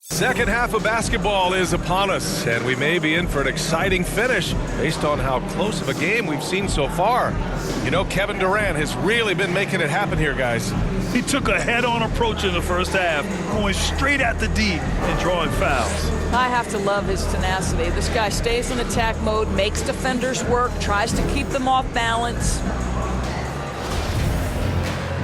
Second half of basketball is upon us, and we may be in for an exciting finish based on how close of a game we've seen so far. You know, Kevin Durant has really been making it happen here, guys. He took a head-on approach in the first half, going straight at the D and drawing fouls. I have to love his tenacity. This guy stays in attack mode, makes defenders work, tries to keep them off balance.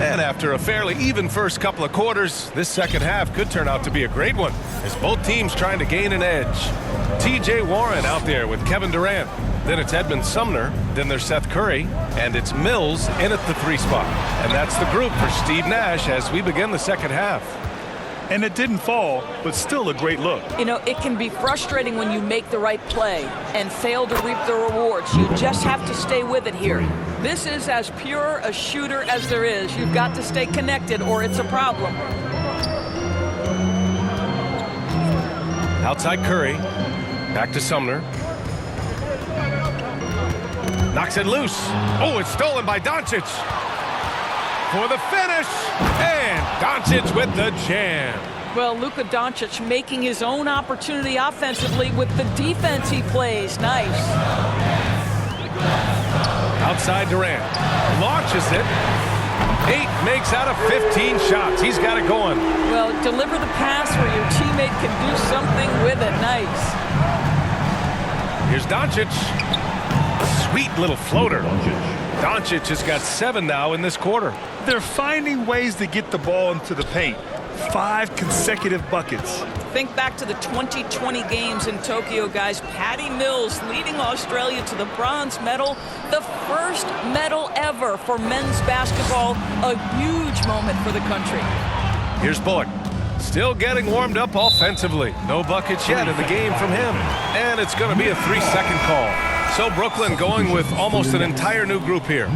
And after a fairly even first couple of quarters, this second half could turn out to be a great one, as both teams trying to gain an edge. T.J. Warren out there with Kevin Durant. Then it's Edmund Sumner. Then there's Seth Curry. And it's Mills in at the 3 spot. And that's the group for Steve Nash as we begin the second half. And it didn't fall, but still a great look. You know, it can be frustrating when you make the right play and fail to reap the rewards. You just have to stay with it here. This is as pure a shooter as there is. You've got to stay connected or it's a problem. Outside Curry. Back to Sumner. Knocks it loose. Oh, it's stolen by Doncic. For the finish. And Doncic with the jam. Well, Luka Doncic making his own opportunity offensively with the defense he plays. Nice. Outside Durant. Launches it. 8 makes out of 15 shots. He's got it going. Well, deliver the pass where your teammate can do something with it. Nice. Here's Doncic. Sweet little floater. Doncic has got 7 now in this quarter. They're finding ways to get the ball into the paint. 5 consecutive buckets. Think back to the 2020 games in Tokyo, guys. Patty Mills leading Australia to the bronze medal, the first medal ever for men's basketball. A huge moment for the country. Here's Bullock. Still getting warmed up offensively. No buckets yet in the game from him. And it's going to be a 3-second call. So Brooklyn going with almost an entire new group here.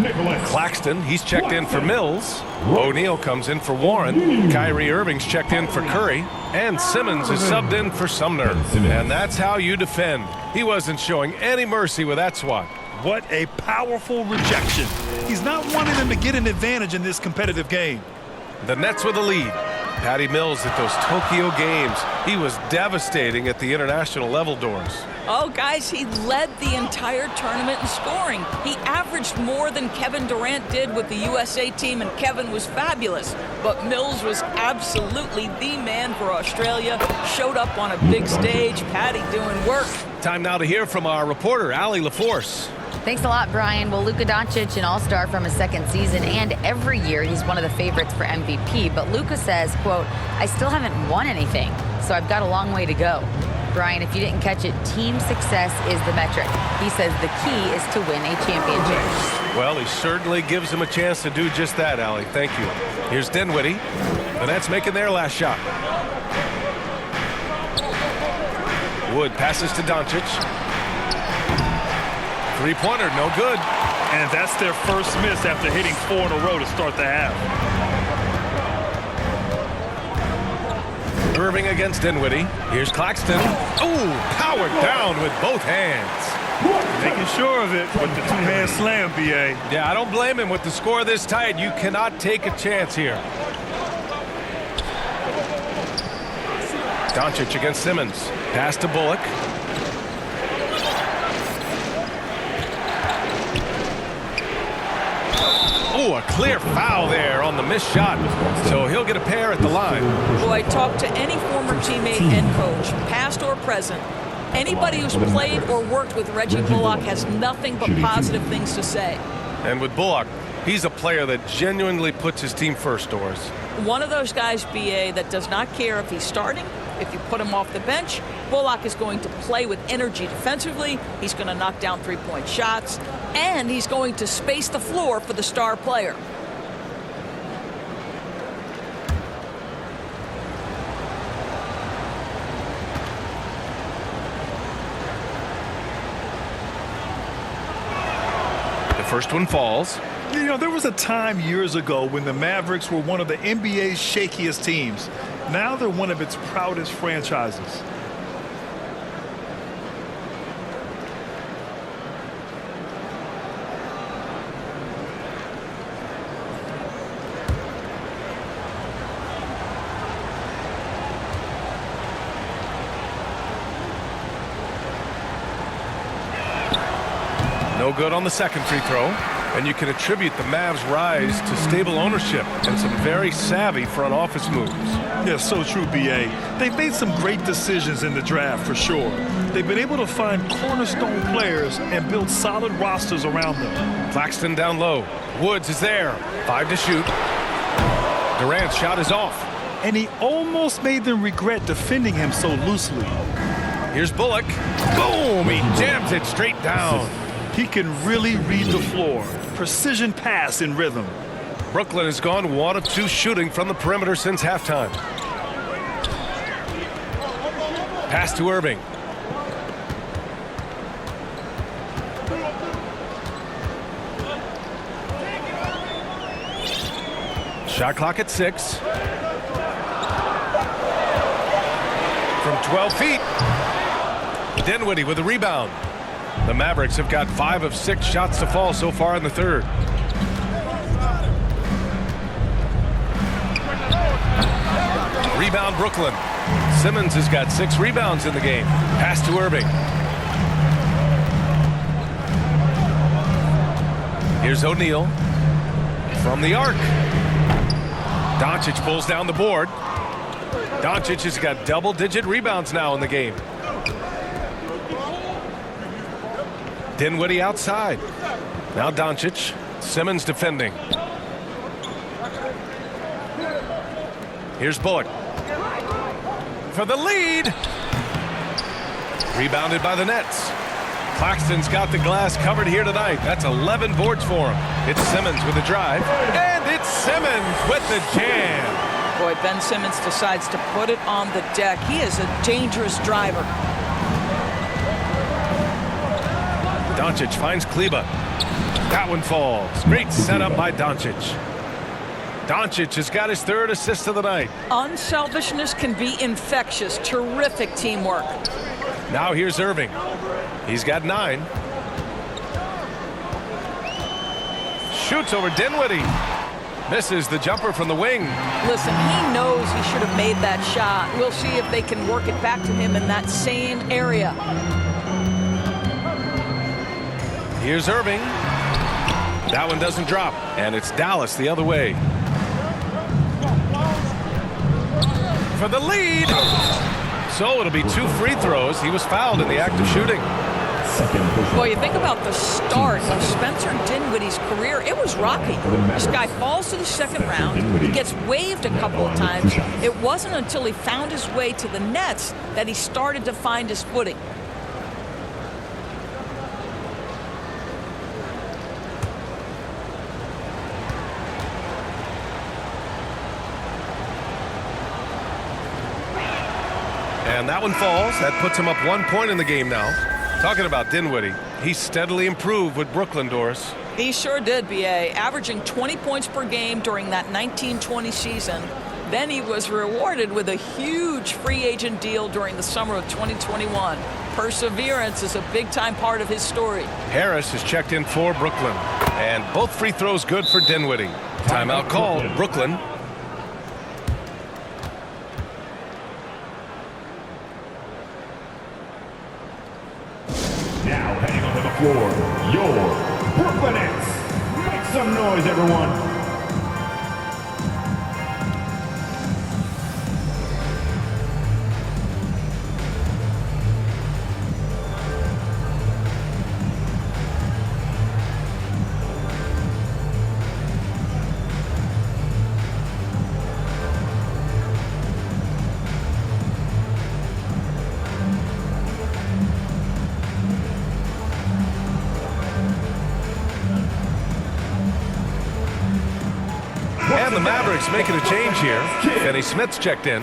Claxton, he's checked in for Mills. O'Neal comes in for Warren. Kyrie Irving's checked in for Curry. And Simmons is subbed in for Sumner. And that's how you defend. He wasn't showing any mercy with that swat. What a powerful rejection. He's not wanting them to get an advantage in this competitive game. The Nets with a lead. Patty Mills at those Tokyo games. He was devastating at the international level, Doors. Oh, guys, he led the entire tournament in scoring. He averaged more than Kevin Durant did with the USA team, and Kevin was fabulous. But Mills was absolutely the man for Australia. Showed up on a big stage. Patty doing work. Time now to hear from our reporter, Allie LaForce. Thanks a lot, Brian. Well, Luka Doncic, an all-star from his second season, and every year he's one of the favorites for MVP. But Luka says, quote, I still haven't won anything, so I've got a long way to go. Brian, if you didn't catch it, team success is the metric. He says the key is to win a championship. Well, he certainly gives him a chance to do just that, Allie. Thank you. Here's Dinwiddie. The Nets making their last shot. Wood passes to Doncic. Three-pointer, no good. And that's their first miss after hitting 4 in a row to start the half. Irving against Dinwiddie. Here's Claxton. Ooh, powered down with both hands. Making sure of it with the two-hand slam, B.A. Yeah, I don't blame him. With the score this tight, you cannot take a chance here. Doncic against Simmons. Pass to Bullock. Oh, a clear foul there on the missed shot. So he'll get a pair at the line. Boy, talk to any former teammate and coach, past or present. Anybody who's played or worked with Reggie Bullock has nothing but positive things to say. And with Bullock, he's a player that genuinely puts his team first, Doris. One of those guys, BA, that does not care if he's starting, if you put him off the bench. Bullock is going to play with energy defensively. He's going to knock down three-point shots. And he's going to space the floor for the star player. The first one falls. You know, there was a time years ago when the Mavericks were one of the NBA's shakiest teams. Now they're one of its proudest franchises. No good on the second free throw. And you can attribute the Mavs' rise to stable ownership and some very savvy front office moves. Yeah, so true, B.A. They've made some great decisions in the draft, for sure. They've been able to find cornerstone players and build solid rosters around them. Claxton down low. Woods is there. 5 to shoot. Durant's shot is off. And he almost made them regret defending him so loosely. Here's Bullock. Boom! He jams it straight down. He can really read the floor. Precision pass in rhythm. Brooklyn has gone 1 of 2 shooting from the perimeter since halftime. Pass to Irving. Shot clock at 6. From 12 feet. Dinwiddie with a rebound. The Mavericks have got 5 of 6 shots to fall so far in the third. Rebound Brooklyn. Simmons has got 6 rebounds in the game. Pass to Irving. Here's O'Neal from the arc. Doncic pulls down the board. Doncic has got double-digit rebounds now in the game. Dinwiddie outside. Now Doncic. Simmons defending. Here's Bullock. For the lead. Rebounded by the Nets. Claxton's got the glass covered here tonight. That's 11 boards for him. It's Simmons with a drive. And it's Simmons with the jam. Boy, Ben Simmons decides to put it on the deck. He is a dangerous driver. Doncic finds Kleba. That one falls. Great setup by Doncic. Doncic has got his 3rd assist of the night. Unselfishness can be infectious. Terrific teamwork. Now here's Irving. He's got 9. Shoots over Dinwiddie. Misses the jumper from the wing. Listen, he knows he should have made that shot. We'll see if they can work it back to him in that same area. Here's Irving. That one doesn't drop. And it's Dallas the other way. For the lead. So it'll be 2 free throws. He was fouled in the act of shooting. Boy, you think about the start of Spencer Dinwiddie's career. It was rocky. This guy falls to the second round. He gets waived a couple of times. It wasn't until he found his way to the Nets that he started to find his footing. And that one falls. That puts him up 1 point in the game now. Talking about Dinwiddie, he's steadily improved with Brooklyn, Doris. He sure did, B.A., averaging 20 points per game during that 1920 season. Then he was rewarded with a huge free agent deal during the summer of 2021. Perseverance is a big-time part of his story. Harris is checked in for Brooklyn. And both free throws good for Dinwiddie. Timeout called, Brooklyn. Now heading onto the floor, your Brooklyn Nets. Make some noise, everyone. And the Mavericks making a change here. Finney Smith's checked in.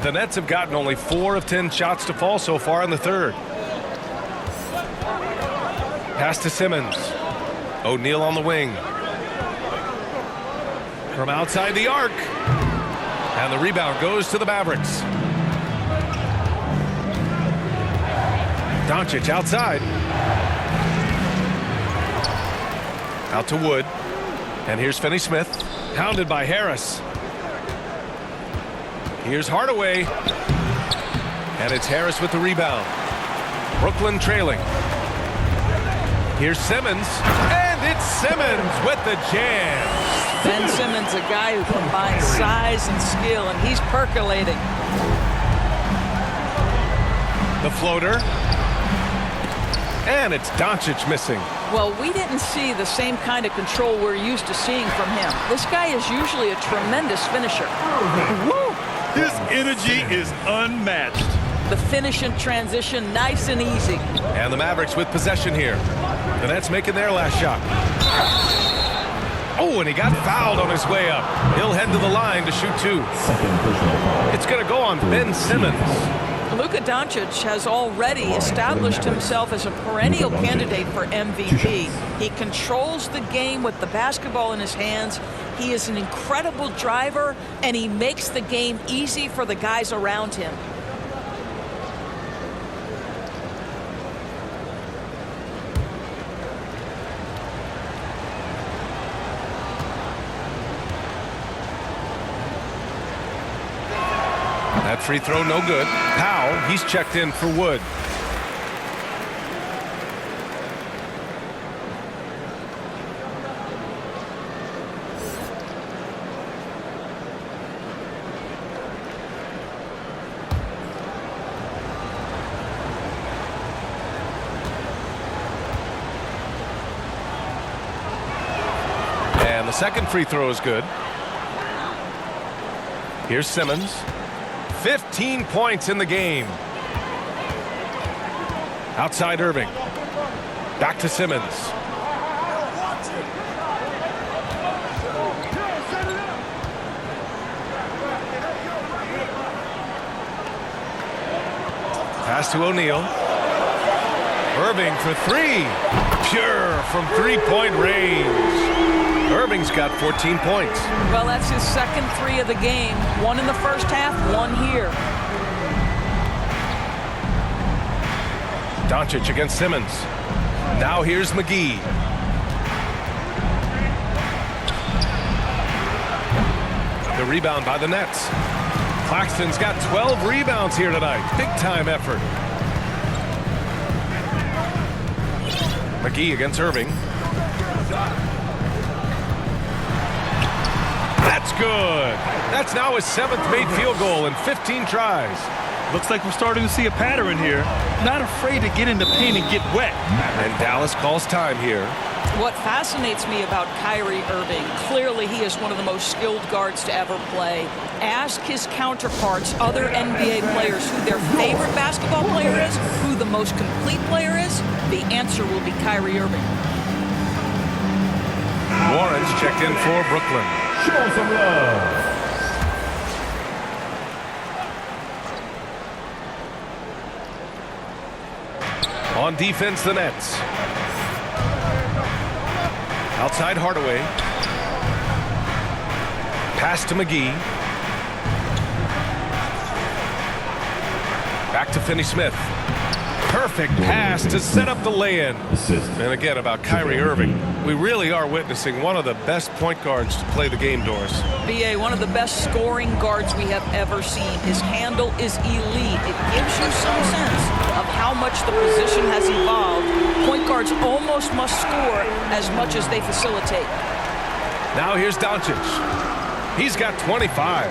The Nets have gotten only 4 of 10 shots to fall so far in the third. Pass to Simmons. O'Neal on the wing. From outside the arc. And the rebound goes to the Mavericks. Doncic outside. Out to Wood. And here's Finney Smith. Pounded by Harris. Here's Hardaway. And it's Harris with the rebound. Brooklyn trailing. Here's Simmons. And it's Simmons with the jam. Ben Simmons, a guy who combines size and skill, and he's percolating. The floater. And it's Doncic missing. Well, we didn't see the same kind of control we're used to seeing from him. This guy is usually a tremendous finisher. Woo! His energy is unmatched. The finish in transition, nice and easy. And the Mavericks with possession here. The Nets making their last shot. Oh, and he got fouled on his way up. He'll head to the line to shoot 2. It's going to go on Ben Simmons. Luka Doncic has already established himself as a perennial candidate for MVP. He controls the game with the basketball in his hands. He is an incredible driver, and he makes the game easy for the guys around him. That free throw no good. Powell, he's checked in for Wood. And the second free throw is good. Here's Simmons. 15 points in the game. Outside Irving. Back to Simmons. Pass to O'Neal. Irving for 3. Pure from three-point range. Irving's got 14 points. Well, that's his second 3 of the game. 1 in the first half, 1 here. Doncic against Simmons. Now here's McGee. The rebound by the Nets. Claxton's got 12 rebounds here tonight. Big-time effort. McGee against Irving. That's good. That's now his 7th made field goal in 15 tries. Looks like we're starting to see a pattern here. Not afraid to get in the paint and get wet. And Dallas calls time here. What fascinates me about Kyrie Irving, clearly he is one of the most skilled guards to ever play. Ask his counterparts, other NBA players, who their favorite basketball player is, who the most complete player is. The answer will be Kyrie Irving. Warren's checked in for Brooklyn. Show some love. On defense, the Nets. Outside Hardaway. Pass to McGee. Back to Finney-Smith. Perfect pass to set up the lay-in. And again, about Kyrie Irving. We really are witnessing one of the best point guards to play the game, Doris. BA, one of the best scoring guards we have ever seen. His handle is elite. It gives you some sense of how much the position has evolved. Point guards almost must score as much as they facilitate. Now here's Doncic. He's got 25.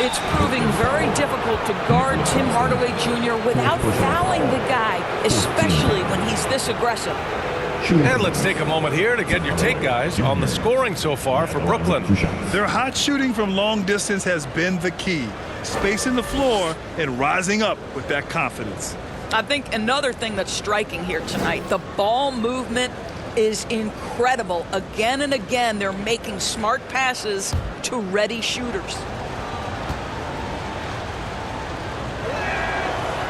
It's proving very difficult to guard Tim Hardaway Jr. without fouling the guy, especially when he's this aggressive. And let's take a moment here to get your take, guys, on the scoring so far for Brooklyn. Their hot shooting from long distance has been the key. Spacing the floor and rising up with that confidence. I think another thing that's striking here tonight, the ball movement is incredible. Again and again, they're making smart passes to ready shooters.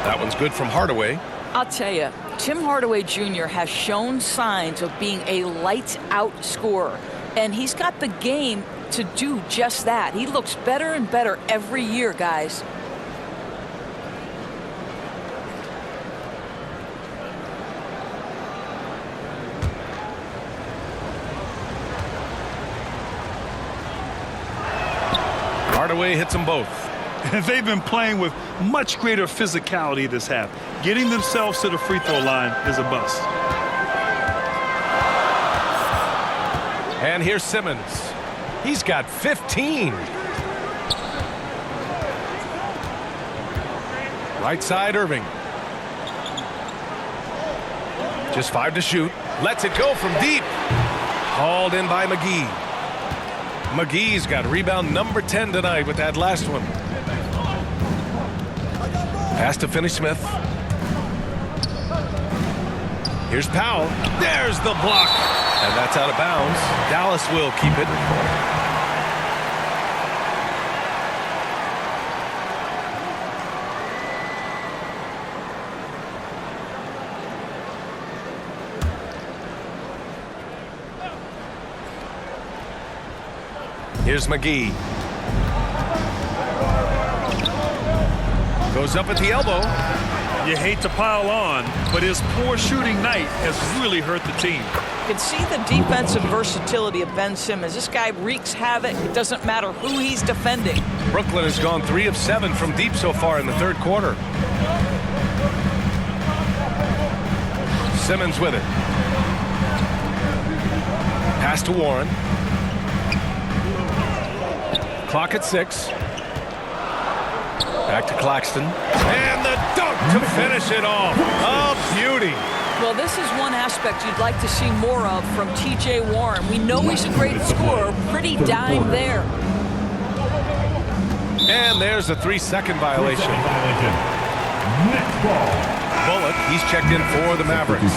That one's good from Hardaway. I'll tell you, Tim Hardaway Jr. has shown signs of being a lights-out scorer, and he's got the game to do just that. He looks better and better every year, guys. Hardaway hits them both. They've been playing with much greater physicality this half. Getting themselves to the free throw line is a bust. And here's Simmons. He's got 15. Right side, Irving. Just 5 to shoot. Lets it go from deep. Hauled in by McGee. McGee's got rebound number 10 tonight with that last one. Pass to Finney-Smith. Here's Powell. There's the block. And that's out of bounds. Dallas will keep it. Here's McGee. Goes up at the elbow. You hate to pile on, but his poor shooting night has really hurt the team. You can see the defensive versatility of Ben Simmons. This guy wreaks havoc. It doesn't matter who he's defending. Brooklyn has gone 3 of 7 from deep so far in the third quarter. Simmons with it. Pass to Warren. Clock at 6. Back to Claxton. And the dunk to finish it off. A beauty. Well, this is one aspect you'd like to see more of from T.J. Warren. We know he's a great scorer. Pretty dime there. And there's a 3-second violation. Next ball. Bullock, he's checked in for the Mavericks.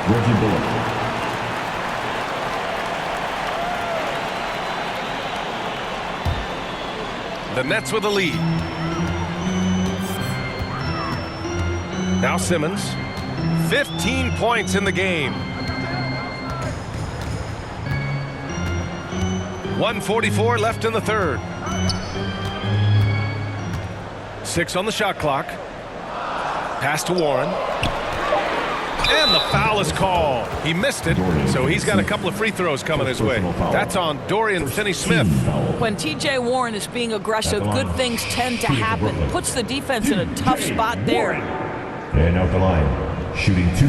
Reggie Bullock. The Nets with a lead. Now Simmons. 15 points in the game. 1:44 left in the third. 6 on the shot clock. Pass to Warren. And the foul is called. He missed it, so he's got a couple of free throws coming his way. That's on Dorian Finney-Smith. When T.J. Warren is being aggressive, good things tend to happen. Puts the defense in a tough spot there. And out the line, shooting 2.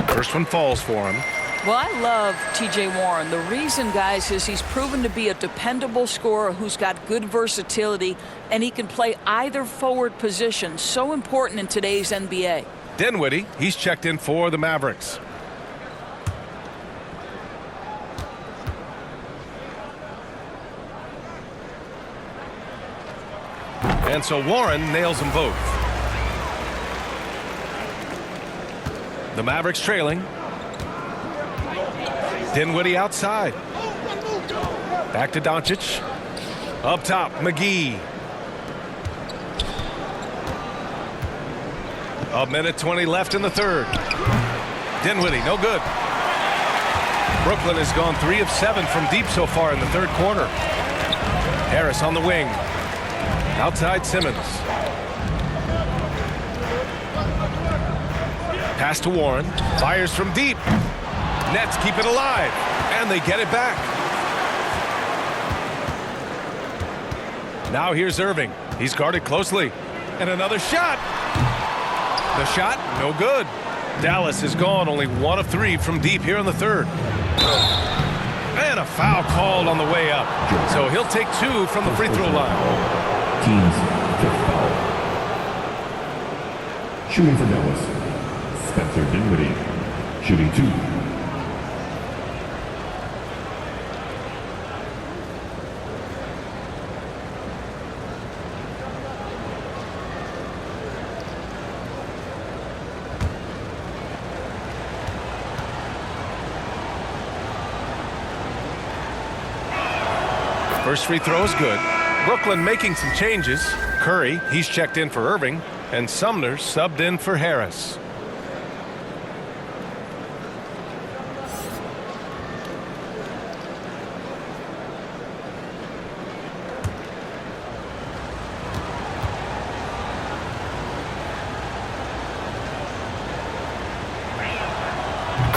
First one falls for him. Well, I love T.J. Warren. The reason, guys, is he's proven to be a dependable scorer who's got good versatility, and he can play either forward position. So important in today's NBA. Dinwiddie, he's checked in for the Mavericks. And so Warren nails them both. The Mavericks trailing. Dinwiddie outside. Back to Doncic. Up top, McGee. A minute 20 left in the third. Dinwiddie, no good. Brooklyn has gone 3 of 7 from deep so far in the third quarter. Harris on the wing. Outside Simmons. Pass to Warren. Fires from deep. Nets keep it alive. And they get it back. Now here's Irving. He's guarded closely. And another shot. The shot, no good. Dallas has gone only 1 of 3 from deep here in the third. And a foul called on the way up. So he'll take 2 from the free throw line. Team's 5th foul. Shooting for Dallas, Spencer Dinwiddie. Shooting 2. First free throw is good. Brooklyn making some changes. Curry, he's checked in for Irving, and Sumner subbed in for Harris.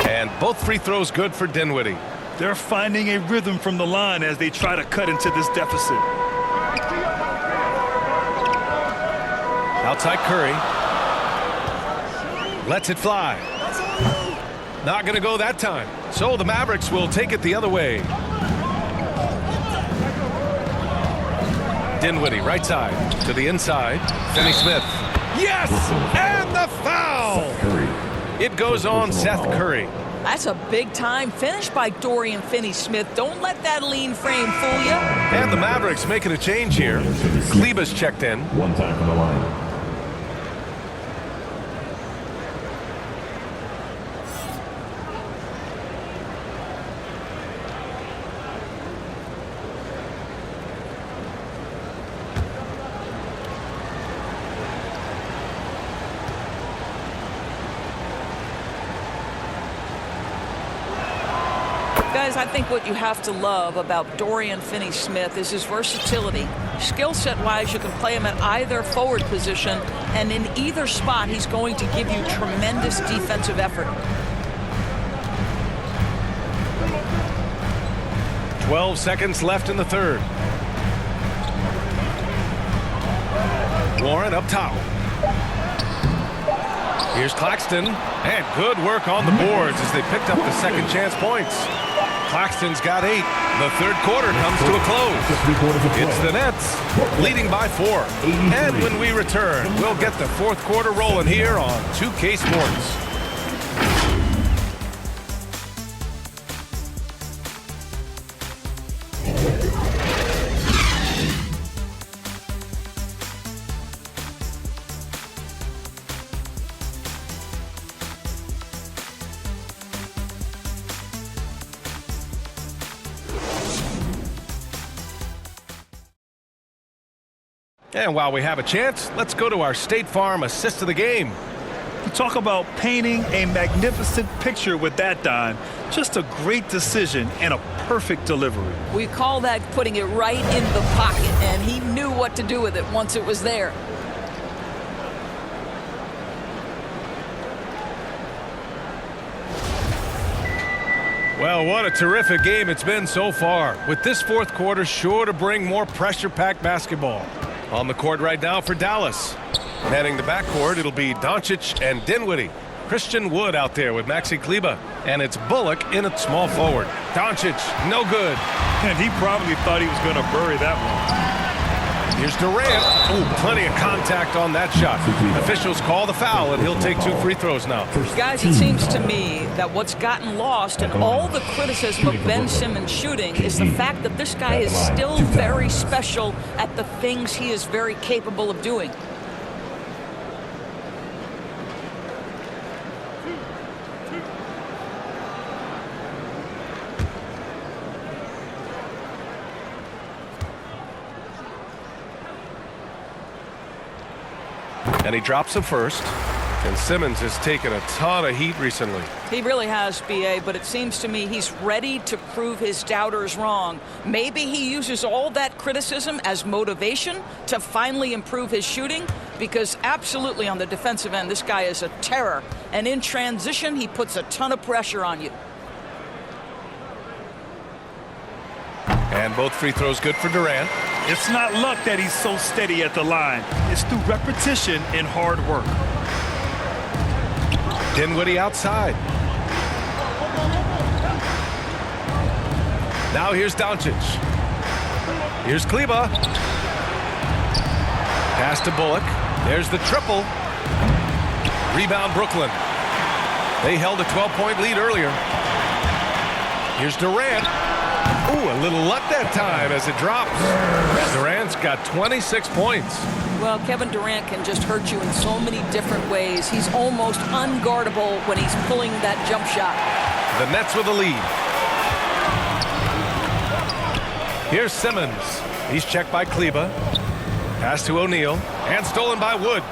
And both free throws good for Dinwiddie. They're finding a rhythm from the line as they try to cut into this deficit. Outside Curry. Lets it fly. Not going to go that time. So the Mavericks will take it the other way. Dinwiddie, right side. To the inside. Finney-Smith. Yes! And the foul! It goes on Seth Curry. That's a big-time finish by Dorian Finney-Smith. Don't let that lean frame fool you. And the Mavericks making a change here. Kleber's checked in. 1 time from the line. Guys, I think what you have to love about Dorian Finney-Smith is his versatility. Skill set-wise, you can play him at either forward position, and in either spot, he's going to give you tremendous defensive effort. 12 seconds left in the third. Warren up top. Here's Claxton, and good work on the boards as they picked up the second chance points. Claxton's got 8. The third quarter comes to a close. It's the Nets leading by 4. And when we return, we'll get the fourth quarter rolling here on 2K Sports. And while we have a chance, let's go to our State Farm assist of the game. You talk about painting a magnificent picture with that dime. Just a great decision and a perfect delivery. We call that putting it right in the pocket, and he knew what to do with it once it was there. Well, what a terrific game it's been so far, with this fourth quarter sure to bring more pressure-packed basketball. On the court right now for Dallas. Manning the backcourt, it'll be Doncic and Dinwiddie. Christian Wood out there with Maxi Kleber. And it's Bullock in at small forward. Doncic, no good. And he probably thought he was going to bury that one. Here's Durant. Ooh, plenty of contact on that shot. Officials call the foul, and he'll take 2 free throws now. Guys, it seems to me that what's gotten lost in all the criticism of Ben Simmons shooting is the fact that this guy is still very special at the things he is very capable of doing. And he drops it first. And Simmons has taken a ton of heat recently. He really has, B.A., but it seems to me he's ready to prove his doubters wrong. Maybe he uses all that criticism as motivation to finally improve his shooting, because absolutely on the defensive end, this guy is a terror. And in transition, he puts a ton of pressure on you. And both free throws good for Durant. It's not luck that he's so steady at the line. It's through repetition and hard work. Dinwiddie outside. Now here's Doncic. Here's Kleba. Pass to Bullock. There's the triple. Rebound Brooklyn. They held a 12-point lead earlier. Here's Durant. Ooh, a little luck that time as it drops. Durant's got 26 points. Well, Kevin Durant can just hurt you in so many different ways. He's almost unguardable when he's pulling that jump shot. The Nets with the lead. Here's Simmons. He's checked by Kleba. Pass to O'Neal. And stolen by Wood.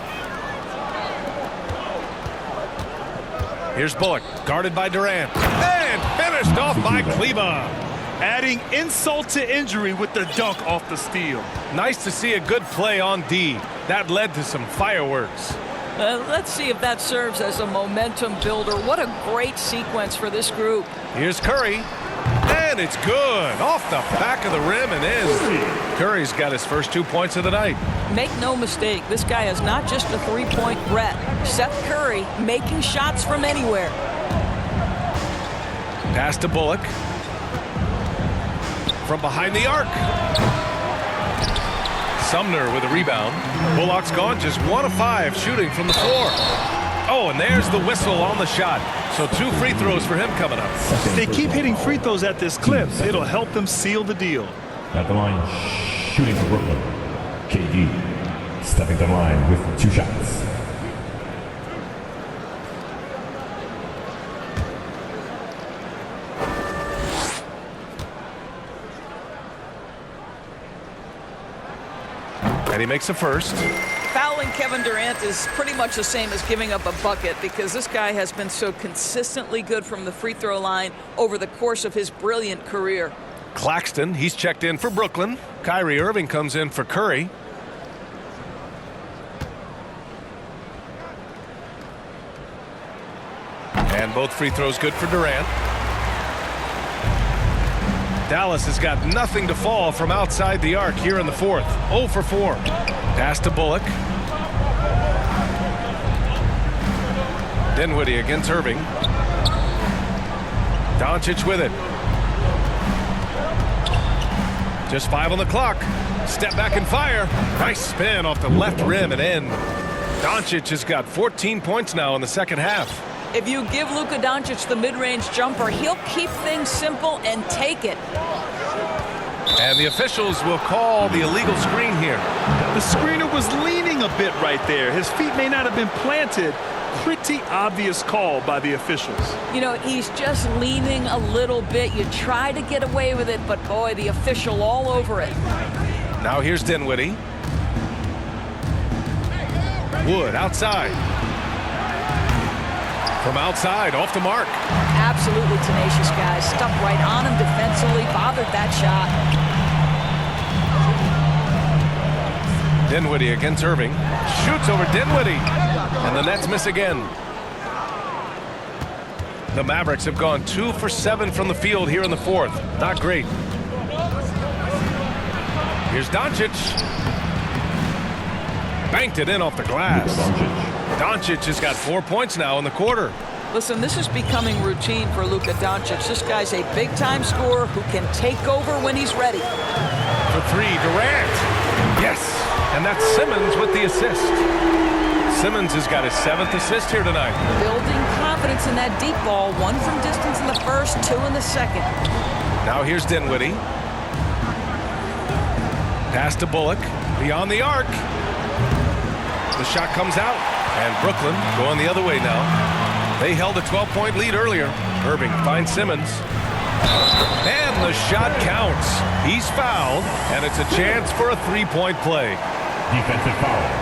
Here's Bullock. Guarded by Durant. And finished off by Kleba. Adding insult to injury with the dunk off the steal. Nice to see a good play on D. That led to some fireworks. Let's see if that serves as a momentum builder. What a great sequence for this group. Here's Curry. And it's good. Off the back of the rim and in. Curry's got his first 2 points of the night. Make no mistake, this guy is not just a three-point threat. Seth Curry making shots from anywhere. Pass to Bullock. From behind the arc. Sumner with a rebound. Bullock's gone just 1 of 5 shooting from the floor. Oh, and there's the whistle on the shot. So 2 free throws for him coming up. If they keep hitting free throws at this clip, it'll help them seal the deal. At the line, shooting for Brooklyn. KD stepping to the line with 2 shots. And he makes the first. Fouling Kevin Durant is pretty much the same as giving up a bucket, because this guy has been so consistently good from the free throw line over the course of his brilliant career. Claxton, he's checked in for Brooklyn. Kyrie Irving comes in for Curry. And both free throws good for Durant. Dallas has got nothing to fall from outside the arc here in the fourth. 0 for 4. Pass to Bullock. Dinwiddie against Irving. Doncic with it. Just 5 on the clock. Step back and fire. Nice spin off the left rim and in. Doncic has got 14 points now in the second half. If you give Luka Doncic the mid-range jumper, he'll keep things simple and take it. And the officials will call the illegal screen here. The screener was leaning a bit right there. His feet may not have been planted. Pretty obvious call by the officials. You know, he's just leaning a little bit. You try to get away with it, but boy, the official all over it. Now here's Dinwiddie. Wood outside. From outside, off the mark. Absolutely tenacious, guys. Stuck right on him defensively, bothered that shot. Dinwiddie against Irving. Shoots over Dinwiddie. And the Nets miss again. The Mavericks have gone 2 for 7 from the field here in the fourth. Not great. Here's Doncic. Banked it in off the glass. Doncic has got 4 points now in the quarter. Listen, this is becoming routine for Luka Doncic. This guy's a big-time scorer who can take over when he's ready. For 3, Durant. Yes, and that's Simmons with the assist. Simmons has got his 7th assist here tonight. Building confidence in that deep ball. 1 from distance in the first, 2 in the second. Now here's Dinwiddie. Pass to Bullock. Beyond the arc. The shot comes out. And Brooklyn going the other way now. They held a 12-point lead earlier. Irving finds Simmons. And the shot counts. He's fouled. And it's a chance for a 3-point play. Defensive foul.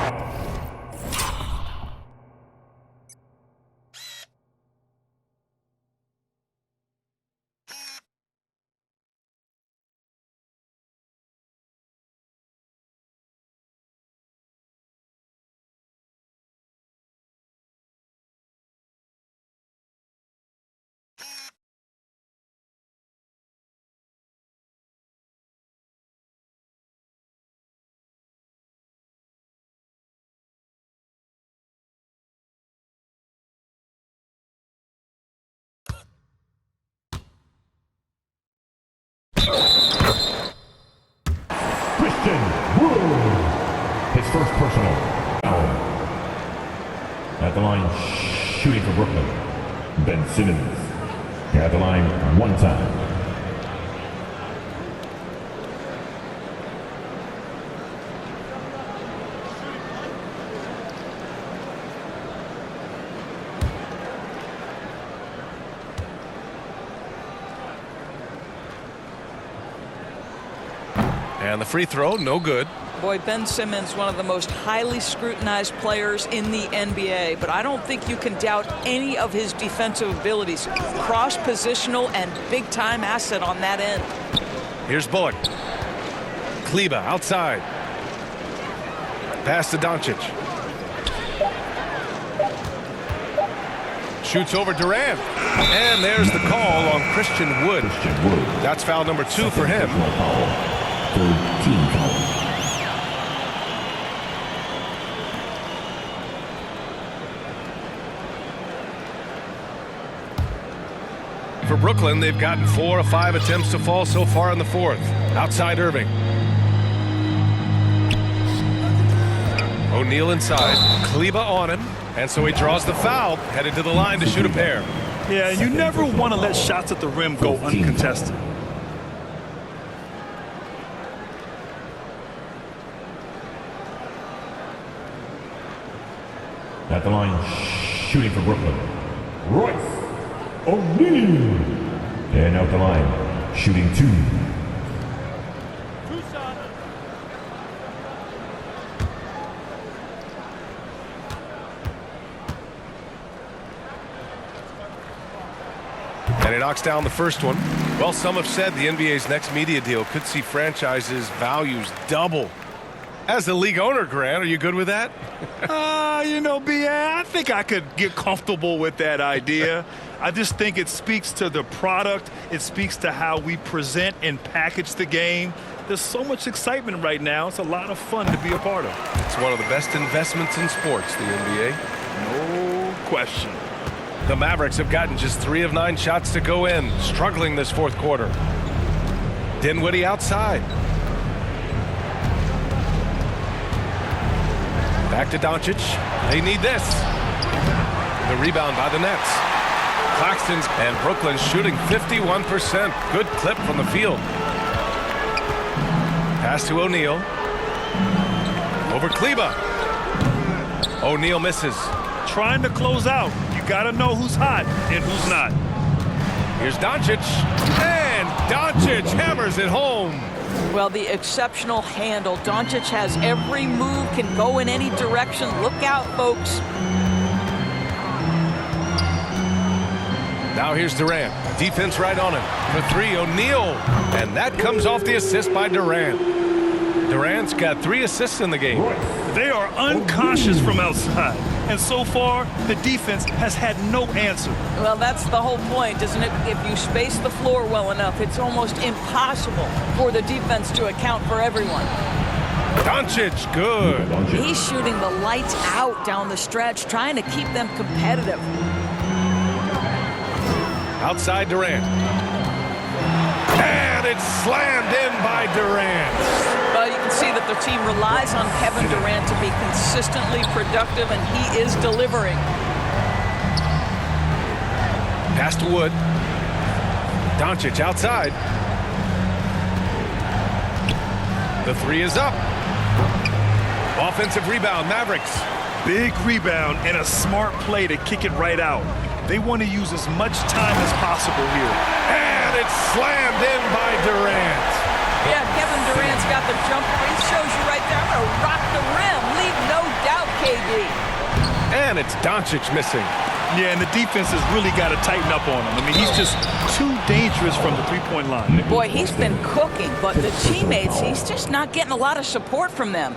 His first personal foul. At the line, shooting for Brooklyn, Ben Simmons. At the line, 1 time. And the free throw, no good. Boy, Ben Simmons, one of the most highly scrutinized players in the NBA, but I don't think you can doubt any of his defensive abilities. Cross-positional and big-time asset on that end. Here's Bullock. Kleber outside. Pass to Doncic. Shoots over Durant. And there's the call on Christian Wood. That's foul number 2 for him. Team foul. For Brooklyn, they've gotten 4 of 5 attempts to fall so far in the 4th. Outside Irving. O'Neal inside. Kleber on him. And so he draws the foul, headed to the line to shoot a pair. Yeah, you never want to let shots at the rim go uncontested. At the line, shooting for Brooklyn, Royce O'Neal. And out the line, shooting 2. And he knocks down the first one. Well, some have said the NBA's next media deal could see franchises' values double. As a league owner, Grant, are you good with that? You know, B.A., I think I could get comfortable with that idea. I just think it speaks to the product. It speaks to how we present and package the game. There's so much excitement right now. It's a lot of fun to be a part of. It's one of the best investments in sports, the NBA. No question. The Mavericks have gotten just 3 of 9 shots to go in, struggling this 4th quarter. Dinwiddie outside. Back to Doncic. They need this. The rebound by the Nets. Claxton's and Brooklyn shooting 51%. Good clip from the field. Pass to O'Neal. Over Kleber. O'Neal misses. Trying to close out. You got to know who's hot and who's not. Here's Doncic. And Doncic hammers it home. Well, the exceptional handle. Doncic has every move, can go in any direction. Look out, folks. Now here's Durant. Defense right on him. For 3, O'Neal. And that comes off the assist by Durant. Durant's got 3 assists in the game. They are unconscious from outside. And so far, the defense has had no answer. Well, that's the whole point, isn't it? If you space the floor well enough, it's almost impossible for the defense to account for everyone. Doncic, good. He's shooting the lights out down the stretch, trying to keep them competitive. Outside Durant. And it's slammed in by Durant. Well, you can see that the team relies on Kevin Durant to be consistently productive, and he is delivering. Pass to Wood. Doncic outside. The three is up. Offensive rebound, Mavericks. Big rebound and a smart play to kick it right out. They want to use as much time as possible here. And it's slammed in by Durant. Yeah, Kevin Durant's got the jumper. He shows you right there. I'm going to rock the rim. Leave no doubt, KD. And it's Doncic missing. Yeah, and the defense has really got to tighten up on him. I mean, he's just too dangerous from the three-point line. Boy, he's been cooking, but the teammates, he's just not getting a lot of support from them.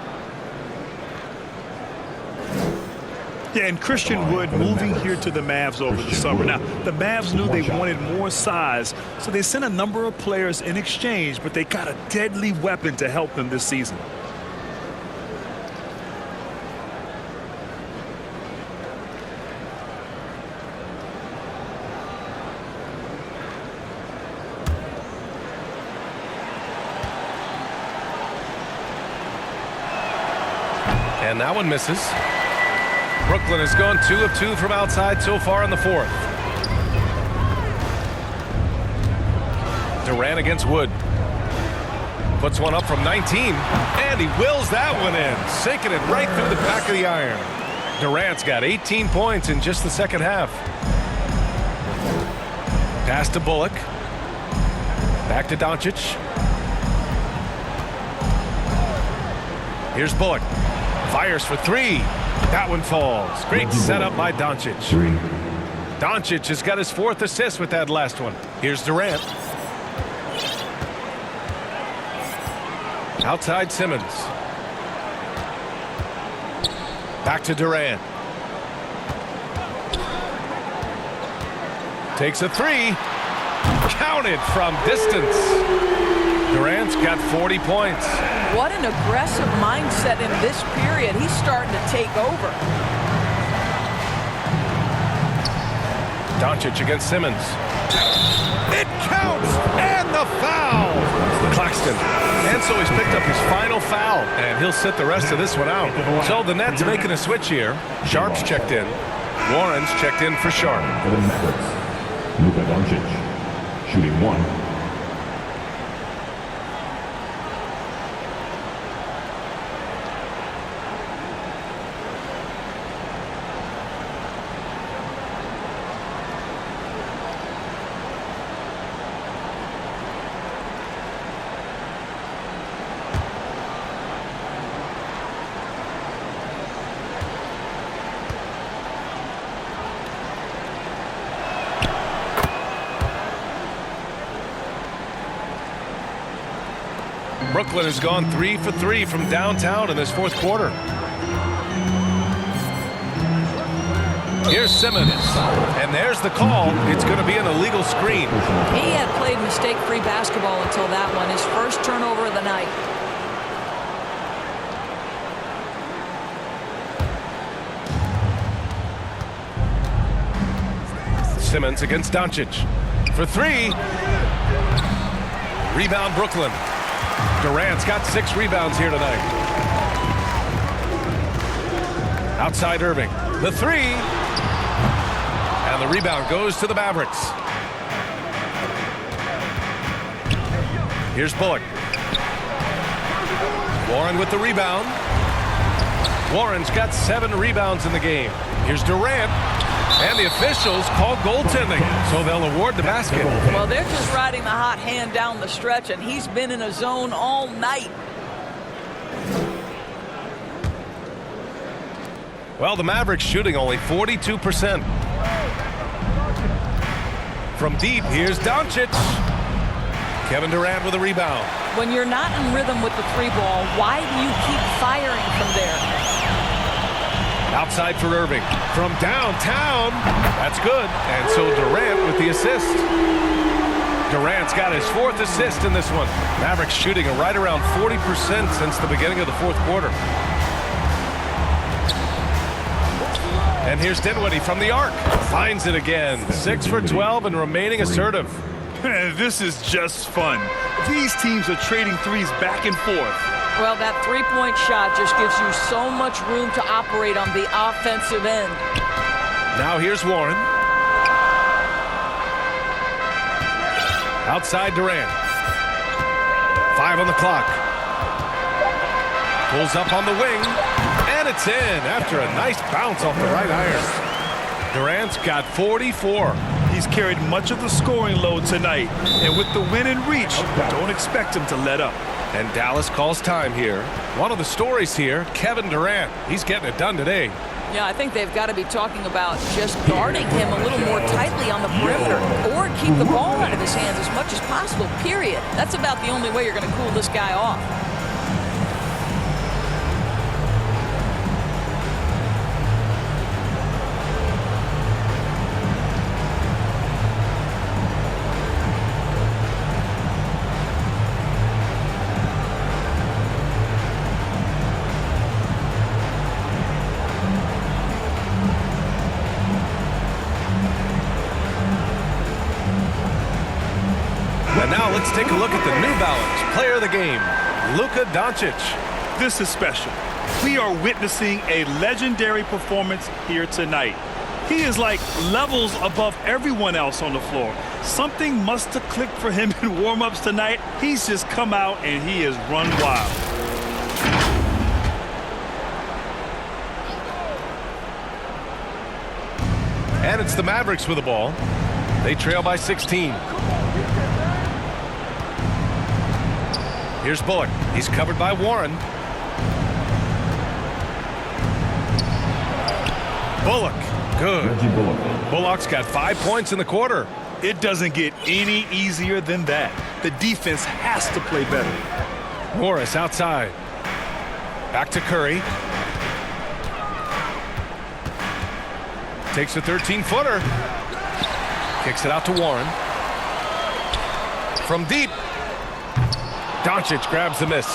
Yeah, and Christian Wood moving here to the Mavs over the summer. Now, the Mavs knew they wanted more size, so they sent a number of players in exchange, but they got a deadly weapon to help them this season. And that one misses. Brooklyn has gone 2 of 2 from outside so far in the fourth. Durant against Wood. Puts one up from 19. And he wills that one in. Sinking it right through the back of the iron. Durant's got 18 points in just the second half. Pass to Bullock. Back to Doncic. Here's Bullock. Fires for three. That one falls. Great setup by Doncic. Doncic has got his 4th assist with that last one. Here's Durant. Outside Simmons. Back to Durant. Takes a three. Counted from distance. Durant's got 40 points. What an aggressive mindset in this period. He's starting to take over. Doncic against Simmons. It counts, and the foul. Claxton. And so he's picked up his final foul, and he'll sit the rest of this one out. So the Nets making a switch here. Sharp's checked in. Warren's checked in for Sharp. For the Mavericks, Luka Doncic, shooting 1. Brooklyn has gone 3 for 3 from downtown in this fourth quarter. Here's Simmons, and there's the call. It's going to be an illegal screen. He had played mistake-free basketball until that one, his first turnover of the night. Simmons against Doncic for three. Rebound Brooklyn. Durant's got 6 rebounds here tonight. Outside Irving. The three. And the rebound goes to the Mavericks. Here's Bullock. Warren with the rebound. Warren's got 7 rebounds in the game. Here's Durant. And the officials call goaltending, so they'll award the basket. Well, they're just riding the hot hand down the stretch, and he's been in a zone all night. Well, the Mavericks shooting only 42%. From deep, here's Doncic. Kevin Durant with a rebound. When you're not in rhythm with the three ball, why do you keep firing from there? Outside for Irving. From downtown. That's good. And so Durant with the assist. Durant's got his 4th assist in this one. Mavericks shooting right around 40% since the beginning of the fourth quarter. And here's Dinwiddie from the arc. Finds it again. 6 for 12 and remaining assertive. This is just fun. These teams are trading threes back and forth. Well, that three-point shot just gives you so much room to operate on the offensive end. Now here's Warren. Outside Durant. 5 on the clock. Pulls up on the wing. And it's in after a nice bounce off the right iron. Durant's got 44. He's carried much of the scoring load tonight. And with the win in reach, don't expect him to let up. And Dallas calls time here. One of the stories here, Kevin Durant. He's getting it done today. Yeah, I think they've got to be talking about just guarding him a little more tightly on the perimeter or keep the ball out of his hands as much as possible, period. That's about the only way you're going to cool this guy off. And now let's take a look at the New Balance player of the game, Luka Doncic. This is special. We are witnessing a legendary performance here tonight. He is like levels above everyone else on the floor. Something must have clicked for him in warm-ups tonight. He's just come out and he has run wild. And it's the Mavericks with the ball. They trail by 16. Here's Bullock. He's covered by Warren. Bullock. Good. Reggie Bullock. Bullock's got 5 points in the quarter. It doesn't get any easier than that. The defense has to play better. Morris outside. Back to Curry. Takes a 13-footer. Kicks it out to Warren. From deep. Doncic grabs the miss.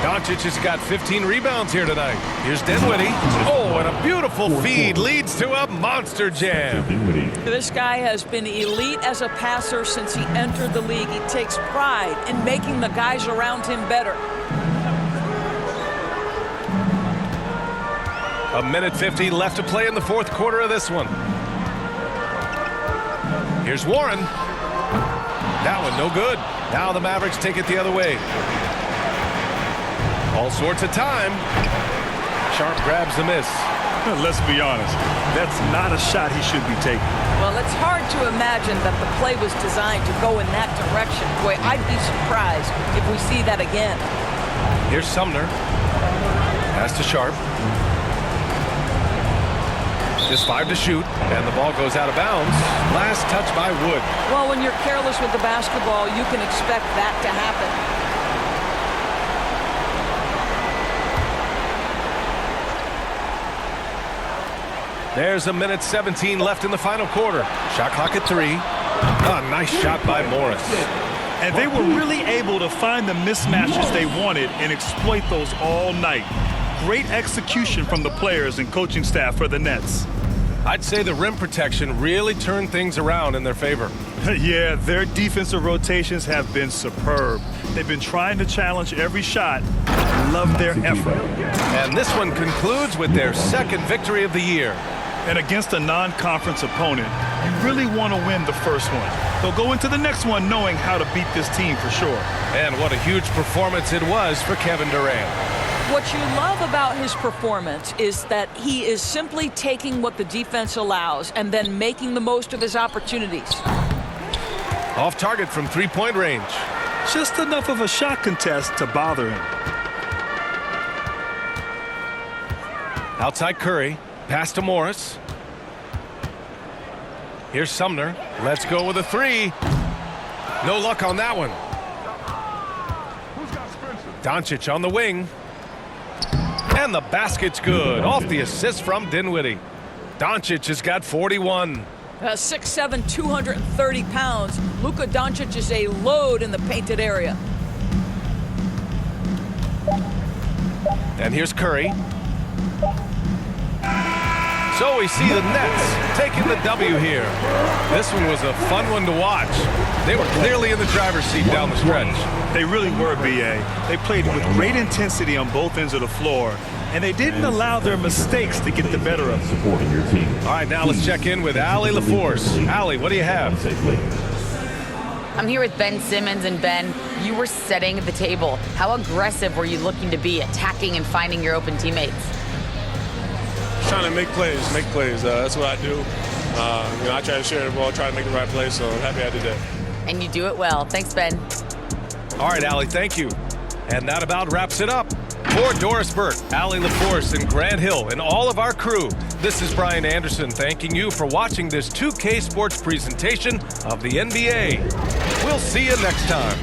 Doncic has got 15 rebounds here tonight. Here's Dinwiddie. Oh, and a beautiful feed leads to a monster jam. This guy has been elite as a passer since he entered the league. He takes pride in making the guys around him better. A minute 50 left to play in the fourth quarter of this one. Here's Warren. That one no good. Now the Mavericks take it the other way. All sorts of time. Sharp grabs the miss. Let's be honest, that's not a shot he should be taking. Well, it's hard to imagine that the play was designed to go in that direction. Boy, I'd be surprised if we see that again. Here's Sumner. Pass to Sharp. Just 5 to shoot, and the ball goes out of bounds. Last touch by Wood. Well, when you're careless with the basketball, you can expect that to happen. There's a minute 17 left in the final quarter. Shot clock at 3. A nice shot by Morris. And they were really able to find the mismatches they wanted and exploit those all night. Great execution from the players and coaching staff for the Nets. I'd say the rim protection really turned things around in their favor. Yeah, their defensive rotations have been superb. They've been trying to challenge every shot. Love their effort. And this one concludes with their second victory of the year. And against a non-conference opponent, you really want to win the first one. They'll go into the next one knowing how to beat this team for sure. And what a huge performance it was for Kevin Durant. What you love about his performance is that he is simply taking what the defense allows and then making the most of his opportunities. Off target from three-point range. Just enough of a shot contest to bother him. Outside Curry. Pass to Morris. Here's Sumner. Let's go with a 3. No luck on that one. Doncic on the wing. And the basket's good. Off the assist from Dinwiddie. Doncic has got 41. 6'7", 230 pounds. Luka Doncic is a load in the painted area. And here's Curry. So we see the Nets taking the W here. This one was a fun one to watch. They were clearly in the driver's seat down the stretch. They really were, B.A. They played with great intensity on both ends of the floor, and they didn't allow their mistakes to get the better of them. Supporting your team. All right, now let's check in with Allie LaForce. Allie, what do you have? Safely. I'm here with Ben Simmons, and Ben, you were setting the table. How aggressive were you looking to be, attacking and finding your open teammates? Trying to make plays. That's what I do. I try to share the ball, try to make the right play, so I'm happy I did that. And you do it well. Thanks, Ben. All right, Allie, thank you. And that about wraps it up. For Doris Burke, Allie LaForce, and Grant Hill, and all of our crew, this is Brian Anderson thanking you for watching this 2K Sports presentation of the NBA. We'll see you next time.